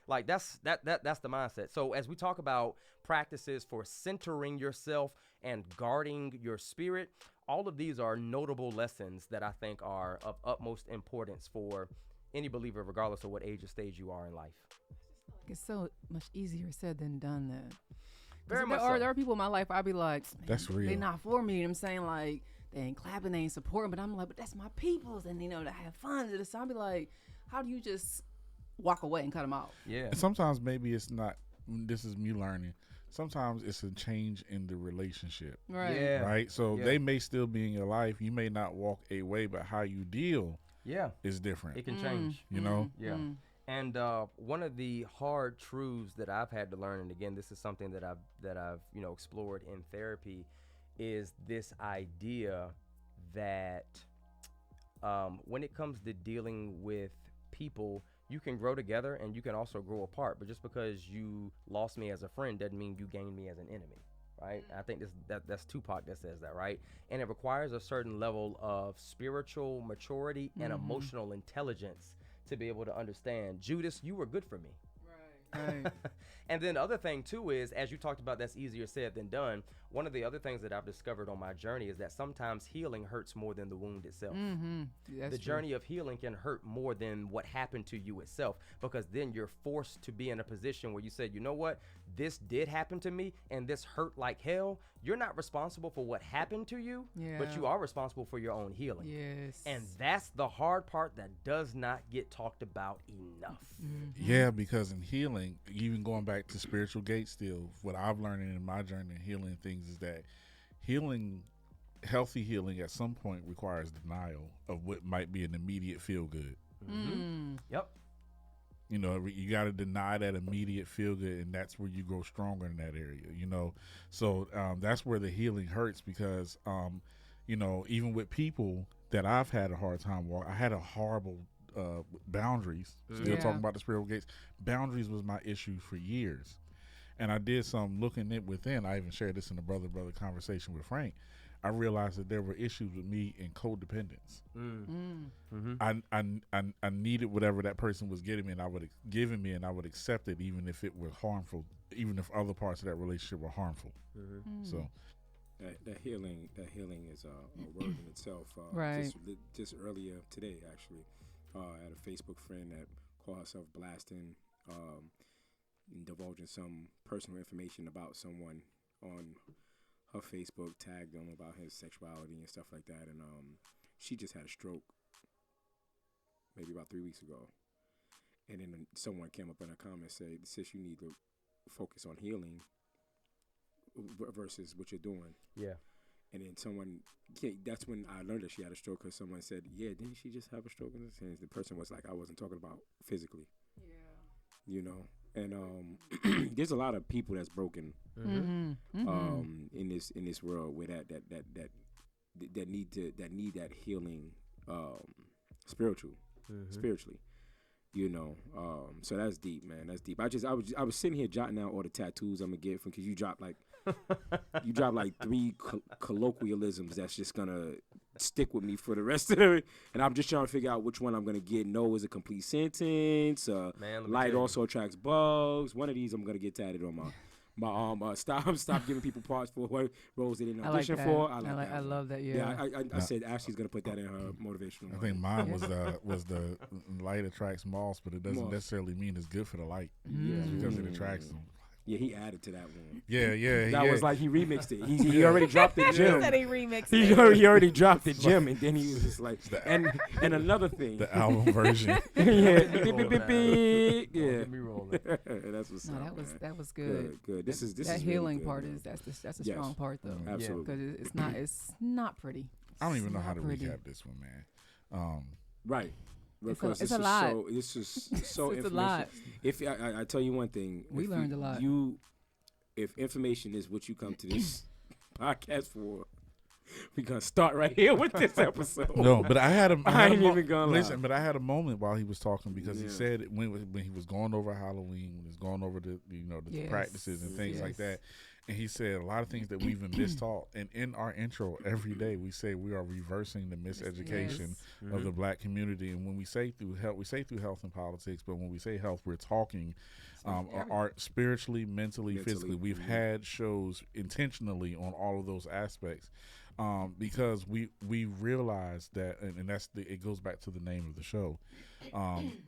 Like that's the mindset. So as we talk about practices for centering yourself and guarding your spirit, all of these are notable lessons that I think are of utmost importance for any believer, regardless of what age or stage you are in life. It's so much easier said than done. Then Very much there so. are people in my life I'll be like, "Man, That's real. They not for me. You know what I'm saying, like, they ain't clapping, they ain't supporting, but I'm like, but that's my peoples, and you know, to have fun. So I'll be like, how do you just walk away and cut them out? Yeah. And sometimes maybe it's not. This is me learning. Sometimes it's a change in the relationship, Right. Yeah. right? So Yeah. they may still be in your life. You may not walk away, but how you deal Yeah. is different. It can change. You know? Yeah. And one of the hard truths that I've had to learn, and again, this is something that I've explored in therapy, is this idea that when it comes to dealing with people, you can grow together and you can also grow apart. But just because you lost me as a friend doesn't mean you gained me as an enemy. Right? I think that's Tupac that says that, right? And it requires a certain level of spiritual maturity and emotional intelligence to be able to understand, Judas, you were good for me. Right. And then the other thing too is, as you talked about, that's easier said than done. One of the other things that I've discovered on my journey is that sometimes healing hurts more than the wound itself. The journey of healing can hurt more than what happened to you itself, because then you're forced to be in a position where you said, you know what, this did happen to me and this hurt like hell. You're not responsible for what happened to you, but you are responsible for your own healing. Yes. And that's the hard part that does not get talked about enough. Yeah, because in healing, even going back to spiritual gates still, what I've learned in my journey in healing things is that healing, healthy healing at some point requires denial of what might be an immediate feel good. Yep. You know, you got to deny that immediate feel good, and that's where you grow stronger in that area, you know. So that's where the healing hurts, because, you know, even with people that I've had a hard time with, I had a horrible boundaries. Still talking about the spiritual gates. Boundaries was my issue for years. And I did some looking it within. I even shared this in the brother conversation with Frank. I realized that there were issues with me in codependence. I needed whatever that person was giving me, and I would accept it, even if it was harmful, even if other parts of that relationship were harmful. So that healing is a word in itself. Right. Just earlier today, actually, I had a Facebook friend that called herself blasting, and divulging some personal information about someone on her Facebook, tagged him about his sexuality and stuff like that, and she just had a stroke maybe about 3 weeks ago. And then someone came up in a comment and said, sis, you need to focus on healing versus what you're doing. Yeah. And then that's when I learned that she had a stroke, because someone said, yeah, didn't she just have a stroke? And the person was like, I wasn't talking about physically. Yeah. You know? And there's a lot of people that's broken in this world where that need that healing spiritually, you know. So that's deep, man. That's deep. I was sitting here jotting down all the tattoos I'm gonna get from, because you dropped like 3 colloquialisms that's just gonna stick with me for the rest of it, and I'm just trying to figure out which one I'm gonna get. No is a complete sentence. Light also attracts bugs. One of these I'm gonna get tatted on my arm. Stop giving people parts for what roles they didn't audition for. I love that. Yeah. I said Ashley's gonna put that in her motivational. I think mine was the light attracts moths, but it doesn't necessarily mean it's good for the light. Because it attracts them. Yeah, he added to that one. Yeah. That was like he remixed it. He already dropped the gem. He said he remixed it. He already dropped the gem, and then he was just like, and another thing. The album version. Yeah. Get me rolling. That's what's up. That was good. Good. This is that healing really part good, is that's a strong part though. Absolutely. Because it's not pretty. I don't even know how to pretty. recap this one, man. Right. Because it's a lot. This is so It's a information. lot. If I tell you one thing, We learned a lot. If information is what you come to this podcast for, we're gonna start right here with this episode. No, but I ain't even gonna listen. lie. But I had a moment while he was talking, because he said it when he was going over Halloween, when he was going over the practices and things like that. And he said a lot of things that we've been mistaught. And in our intro every day, we say we are reversing the miseducation of the black community. And when we say through health and politics, but when we say health, we're talking art, spiritually, mentally, physically. We've had shows intentionally on all of those aspects. Because we realize that, and it goes back to the name of the show.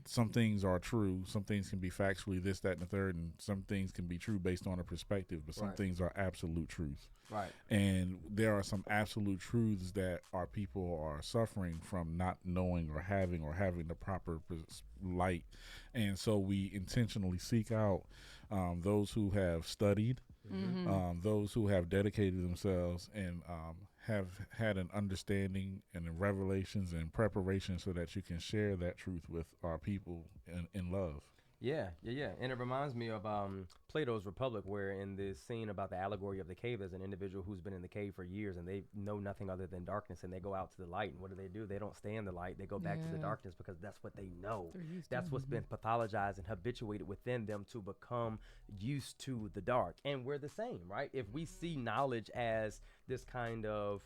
Some things are true, some things can be factually this, that, and the third, and some things can be true based on a perspective, but some things are absolute truth. Right. And there are some absolute truths that our people are suffering from not knowing or having the proper light. And so we intentionally seek out those who have studied, those who have dedicated themselves and have had an understanding and revelations and preparation so that you can share that truth with our people in love. Yeah. And it reminds me of Plato's Republic, where in this scene about the allegory of the cave, there's an individual who's been in the cave for years and they know nothing other than darkness, and they go out to the light. And what do? They don't stay in the light. They go back to the darkness because that's what they know. That's what's been pathologized and habituated within them to become used to the dark. And we're the same, right? If we see knowledge as this kind of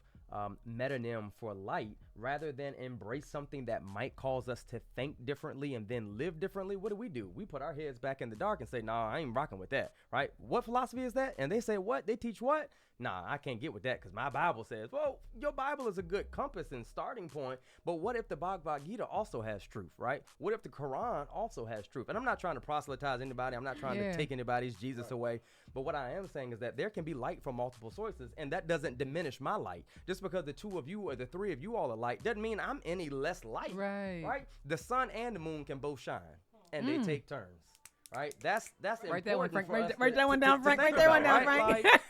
metonym for light, rather than embrace something that might cause us to think differently and then live differently, what do? We put our heads back in the dark and say, nah, I ain't rocking with that, right? What philosophy is that? And they say, what? They teach what? Nah, I can't get with that because my Bible says, well, your Bible is a good compass and starting point, but what if the Bhagavad Gita also has truth, right? What if the Quran also has truth? And I'm not trying to proselytize anybody. I'm not trying to take anybody's Jesus away. But what I am saying is that there can be light from multiple sources, and that doesn't diminish my light. Just because the two of you or the three of you all are light doesn't mean I'm any less light, right? The sun and the moon can both shine, and they take turns, right? That's write that one, Frank. Write that one down, Frank. Write that one down, Frank. Like,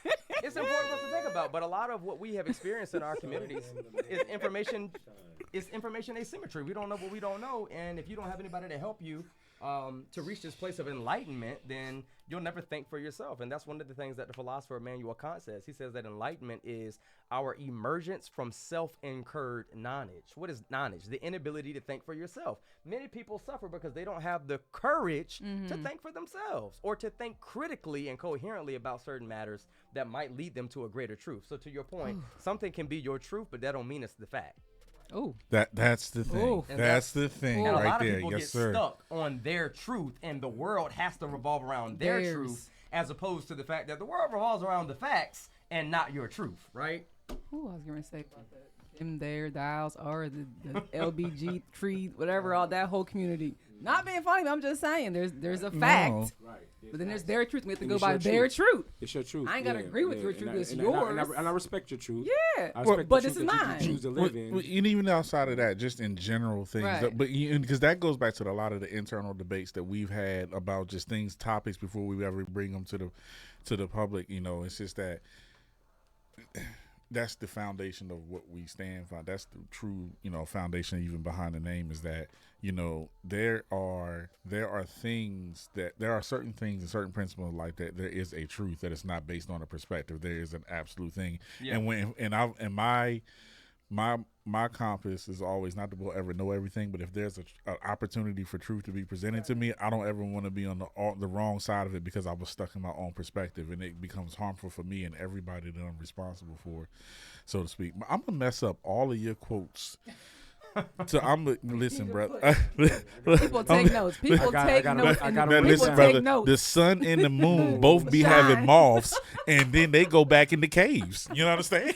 it's important for us to think about, but a lot of what we have experienced in our communities is information asymmetry. We don't know what we don't know, and if you don't have anybody to help you to reach this place of enlightenment, then you'll never think for yourself. And that's one of the things that the philosopher Immanuel Kant says. He says that enlightenment is our emergence from self-incurred knowledge. What is knowledge? The inability to think for yourself. Many people suffer because they don't have the courage to think for themselves or to think critically and coherently about certain matters that might lead them to a greater truth. So to your point, something can be your truth, but that don't mean it's the fact. Oh, that's the thing. That's the thing and right a lot there. Of people yes, get sir. Stuck on their truth, and the world has to revolve around their truth, as opposed to the fact that the world revolves around the facts and not your truth, right? Oh, I was going to say about that. Them there, dials, or the LBG tree, whatever, all that whole community. Not being funny, but I'm just saying there's a fact. No. Right. But then there's their truth. We have to go it's by your their truth. It's your truth. I ain't gotta agree with your truth. It's and yours. I respect your truth. Yeah. I respect but the this truth is that mine. you choose to live in. And even outside of that, just in general things, Right. but because that goes back to a lot of the internal debates that we've had about just topics before we ever bring them to the public. You know, it's just that that's the foundation of what we stand for. That's the true, foundation even behind the name is that, there are certain things and certain principles like that. There is a truth that is not based on a perspective. There is an absolute thing. Yeah. And my compass is always not to ever know everything, but if there's an opportunity for truth to be presented to me, I don't ever want to be on the wrong side of it because I was stuck in my own perspective, and it becomes harmful for me and everybody that I'm responsible for, so to speak. I'm gonna mess up all of your quotes. So listen, brother. People take notes. People take notes. Listen, brother. The sun and the moon both be having moths, and then they go back in the caves. You know what I'm saying?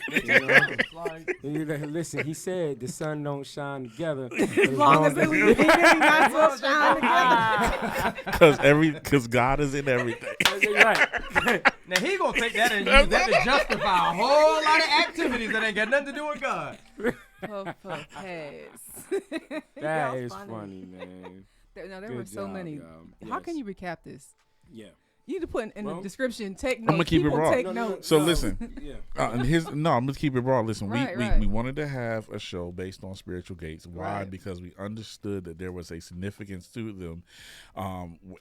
Listen, he said the sun don't shine together As long as we might as well shine together. Because God is in everything. Right. Now he gonna take that and use that to justify a whole lot of activities that ain't got nothing to do with God. That is funny, man. There were so many. Yes. How can you recap this? Yeah. You need to put in the description. Take notes. I'm gonna keep People it raw. Take notes. So listen, Yeah. I'm gonna keep it raw. Listen, Right. we wanted to have a show based on spiritual gates. Why? Right. Because we understood that there was a significance to them,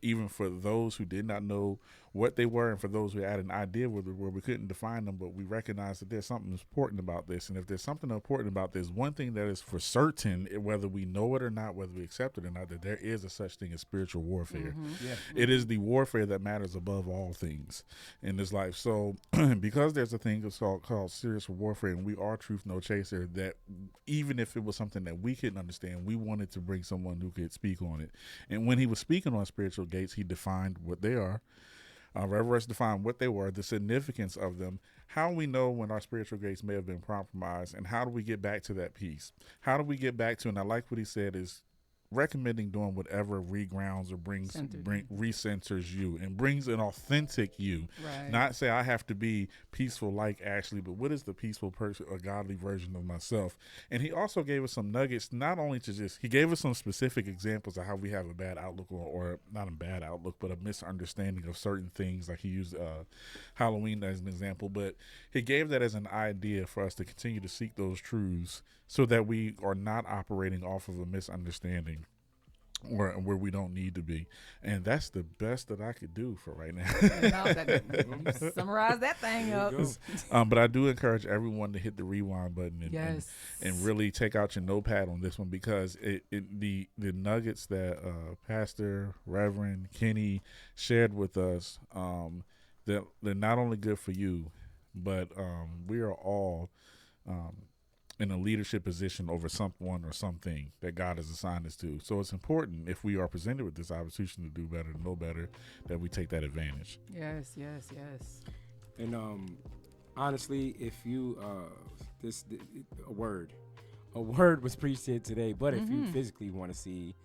even for those who did not know what they were, and for those who had an idea where we couldn't define them, but we recognized that there's something important about this. And if there's something important about this, one thing that is for certain, whether we know it or not, whether we accept it or not, that there is a such thing as spiritual warfare. Yeah. It is the warfare that matters above all things in this life. So because there's a thing called serious warfare, and we are truth no chaser, that even if it was something that we couldn't understand, we wanted to bring someone who could speak on it. And when he was speaking on spiritual gates, he defined what they are. Reverend defined what they were, the significance of them, how we know when our spiritual gates may have been compromised, and how do we get back to that peace? How do we get back to, and I like what he said, is recommending doing whatever regrounds or recenters you and brings an authentic you. Right. Not say I have to be peaceful like Ashley, but what is the peaceful person, a godly version of myself? And he also gave us some nuggets, not only he gave us some specific examples of how we have a bad outlook or not a bad outlook, but a misunderstanding of certain things. Like he used Halloween as an example, but he gave that as an idea for us to continue to seek those truths so that we are not operating off of a misunderstanding. or where we don't need to be. And that's the best that I could do for right now. Summarize that thing up. But I do encourage everyone to hit the rewind button and really take out your notepad on this one, because the nuggets that Pastor Reverend Kenny shared with us, they're not only good for you, but we are all in a leadership position over someone or something that God has assigned us to. So it's important, if we are presented with this opportunity to do better, to know better, that we take that advantage. Yes. And honestly, if you a word was preached here today. But if you physically want to see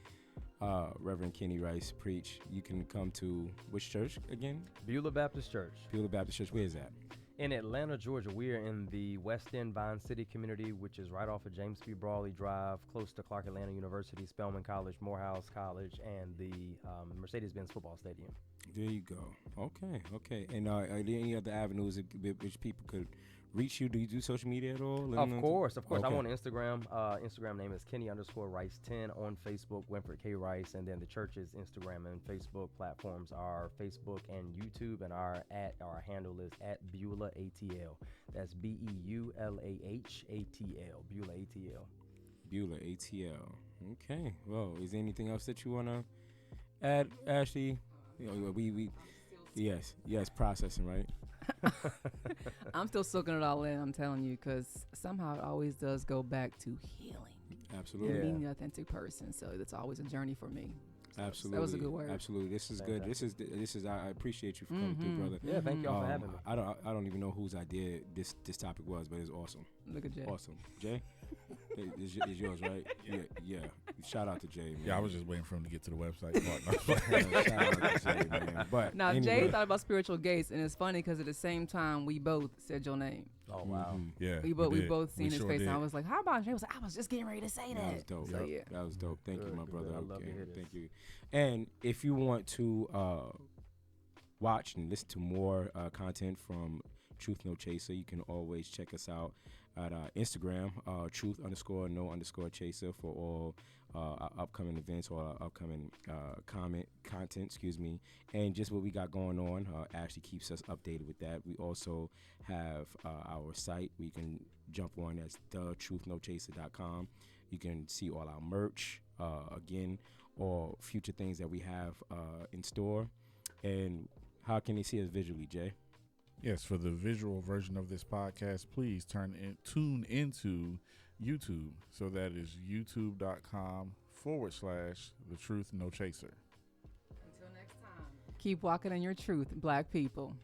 Reverend Kenny Rice preach, you can come to which church again? Beulah Baptist Church. Beulah Baptist Church. Where is that? In Atlanta, Georgia. We are in the West End Vine City community, which is right off of James B. Brawley Drive, close to Clark Atlanta University, Spelman College, Morehouse College, and the Mercedes-Benz football stadium. There you go. Okay. And are there any other avenues which people could reach you? Do you do social media at all? Of course. Okay. I'm on Instagram. Instagram name is Kenny_Rice10. On Facebook, Winfred K. Rice. And then the church's Instagram and Facebook platforms are Facebook and YouTube. And our handle is @Beulah ATL. That's BEULAH ATL. Beulah ATL. Beulah ATL. Okay. Well, is there anything else that you want to add, Ashley? Yes, processing, right? I'm still soaking it all in, I'm telling you, because somehow it always does go back to healing. Absolutely. Being the authentic person. So it's always a journey for me. Absolutely. That was a good word. Absolutely. This is good. This is. I appreciate you for coming through, brother. Yeah, thank y'all for having me. I don't even know whose idea this topic was, but it's awesome. Look at Jay. Awesome. Jay? It's yours, right? Yeah. Shout out to Jay, man. Yeah, I was just waiting for him to get to the website part. Shout out to Jay, man. But now, anyway. Jay thought about spiritual gates, and it's funny because at the same time, we both said your name. Oh, wow. Yeah, We did. both seen his sure face, did. and I was like, how about Jay? I was like, I was just getting ready to say that. That was dope. So, yeah. That was dope. Thank you, my brother. I love to hear this. Thank you. And if you want to watch and listen to more content from Truth No Chaser, you can always check us out at Instagram, truth_no_chaser for all our upcoming events or our upcoming content, and just what we got going on. Ashley keeps us updated with that. We also have our site where you can jump on. That's thetruthnochaser.com. You can see all our merch, again, or future things that we have in store. And how can they see us visually, Jay? Yes, for the visual version of this podcast, please tune into YouTube. So that is youtube.com/thetruthnochaser. Until next time. Keep walking in your truth, Black people.